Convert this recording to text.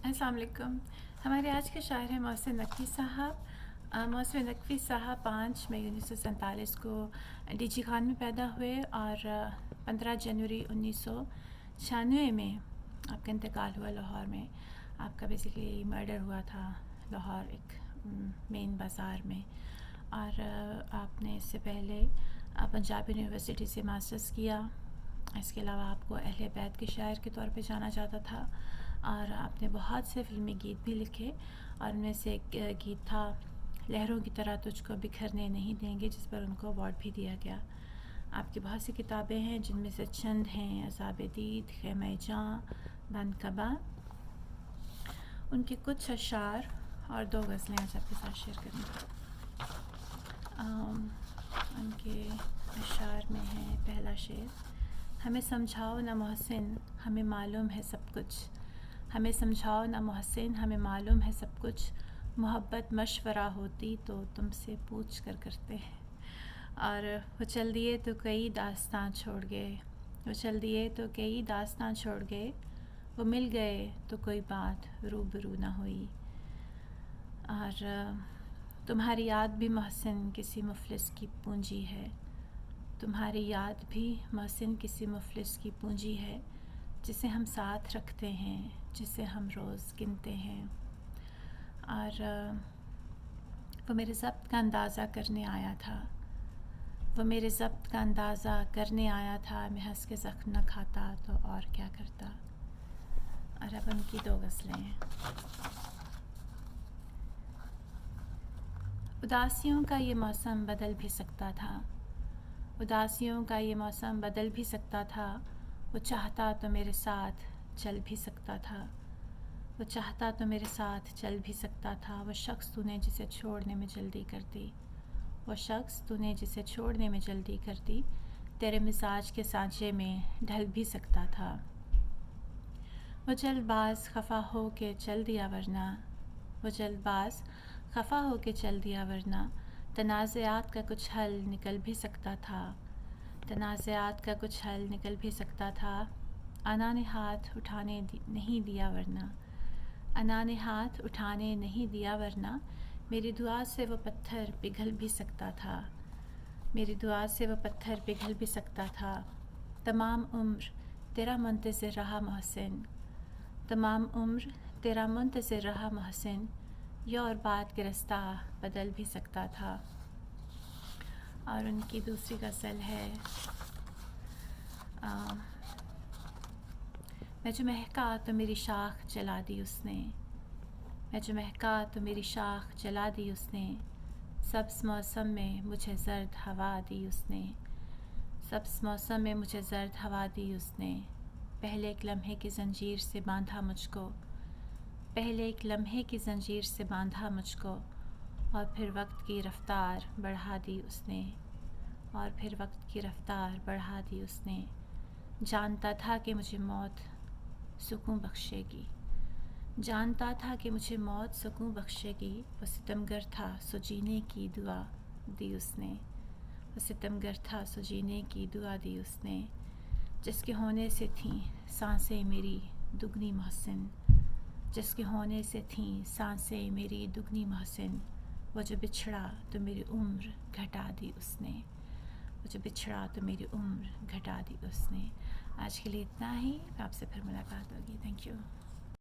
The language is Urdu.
السلام علیکم. ہمارے آج کے شاعر ہیں محسن نقوی صاحب. محسن نقوی صاحب 5 مئی 1947 کو ڈی جی خان میں پیدا ہوئے اور 15 جنوری 1996 میں آپ کا انتقال ہوا لاہور میں. آپ کا بیسیکلی مرڈر ہوا تھا لاہور ایک مین بازار میں. اور آپ نے اس سے پہلے پنجاب یونیورسٹی سے ماسٹرز کیا. اس کے علاوہ آپ کو اہل بیت کے شاعر کے طور پہ جانا جاتا تھا اور آپ نے بہت سے فلمی گیت بھی لکھے اور ان میں سے ایک گیت تھا لہروں کی طرح تجھ کو بکھرنے نہیں دیں گے، جس پر ان کو ایوارڈ بھی دیا گیا. آپ کی بہت سی کتابیں ہیں جن میں سے چند ہیں عذاب دید، خیمہ جاں، بند کبا. ان کے کچھ اشعار اور 2 غزلیں آج آپ کے ساتھ شیئر کریں گے. ان کے اشعار میں ہے پہلا شعر: ہمیں سمجھاؤ نہ محسن ہمیں معلوم ہے سب کچھ، ہمیں سمجھاؤ نہ محسن ہمیں معلوم ہے سب کچھ، محبت مشورہ ہوتی تو تم سے پوچھ کر کرتے. اور وہ چل دیے تو کئی داستاں چھوڑ گئے، وہ چل دیے تو کئی داستاں چھوڑ گئے، وہ مل گئے تو کوئی بات روبرو نہ ہوئی. اور تمہاری یاد بھی محسن کسی مفلس کی پونجی ہے، تمہاری یاد بھی محسن کسی مفلس کی پونجی ہے، جسے ہم ساتھ رکھتے ہیں، جسے ہم روز گنتے ہیں. اور وہ میرے ضبط کا اندازہ کرنے آیا تھا، وہ میرے ضبط کا اندازہ کرنے آیا تھا، میں ہنس کے زخم نہ کھاتا تو اور کیا کرتا. اور اب ان کی 2 غزلیں ہیں. اداسیوں کا یہ موسم بدل بھی سکتا تھا، اداسیوں کا یہ موسم بدل بھی سکتا تھا، وہ چاہتا تو میرے ساتھ چل بھی سکتا تھا، وہ چاہتا تو میرے ساتھ چل بھی سکتا تھا. وہ شخص تو نے جسے چھوڑنے میں جلدی کر دی، وہ شخص تو نے جسے چھوڑنے میں جلدی کر دی، تیرے مزاج کے سانچے میں ڈھل بھی سکتا تھا. وہ جلد باز خفا ہو کے چل دیا ورنہ، وہ جلد باز خفا ہو کے چل دیا ورنہ، تنازعات کا کچھ حل نکل بھی سکتا تھا، تنازعات کا کچھ حل نکل بھی سکتا تھا. انا نے ہاتھ اٹھانے نہیں دیا ورنہ، انا نے ہاتھ اٹھانے نہیں دیا ورنہ، میری دعا سے وہ پتھر پگھل بھی سکتا تھا، میری دعا سے وہ پتھر پگھل بھی سکتا تھا. تمام عمر تیرا منتظر رہا محسن، تمام عمر تیرا منتظر رہا محسن، یہ اور بات کے رستہ بدل بھی سکتا تھا. اور ان کی دوسری غزل ہے میں جو مہکا تو میری شاخ جلا دی اس نے، میں جو مہکا تو میری شاخ جلا دی اس نے، سبز موسم میں مجھے زرد ہوا دی اس نے، سبز موسم میں مجھے زرد ہوا دی اس نے. پہلے ایک لمحے کی زنجیر سے باندھا مجھ کو، پہلے ایک لمحے کی زنجیر سے باندھا مجھ کو، اور پھر وقت کی رفتار بڑھا دی اس نے، اور پھر وقت کی رفتار بڑھا دی اس نے. جانتا تھا کہ مجھے موت سکون بخشے گی، جانتا تھا کہ مجھے موت سکون بخشے گی، وہ ستمگر تھا سو جینے کی دعا دی اس نے، وہ ستمگر تھا سو جینے کی دعا دی اس نے. جس کے ہونے سے تھیں سانسیں میری دگنی محسن، جس کے ہونے سے تھیں سانسیں میری دگنی محسن، وہ جو بچھڑا تو میری عمر گھٹا دی اس نے، وہ جو بچھڑا تو میری عمر گھٹا دی اس نے. آج کے لیے اتنا ہی، آپ سے پھر ملاقات ہوگی. Thank you.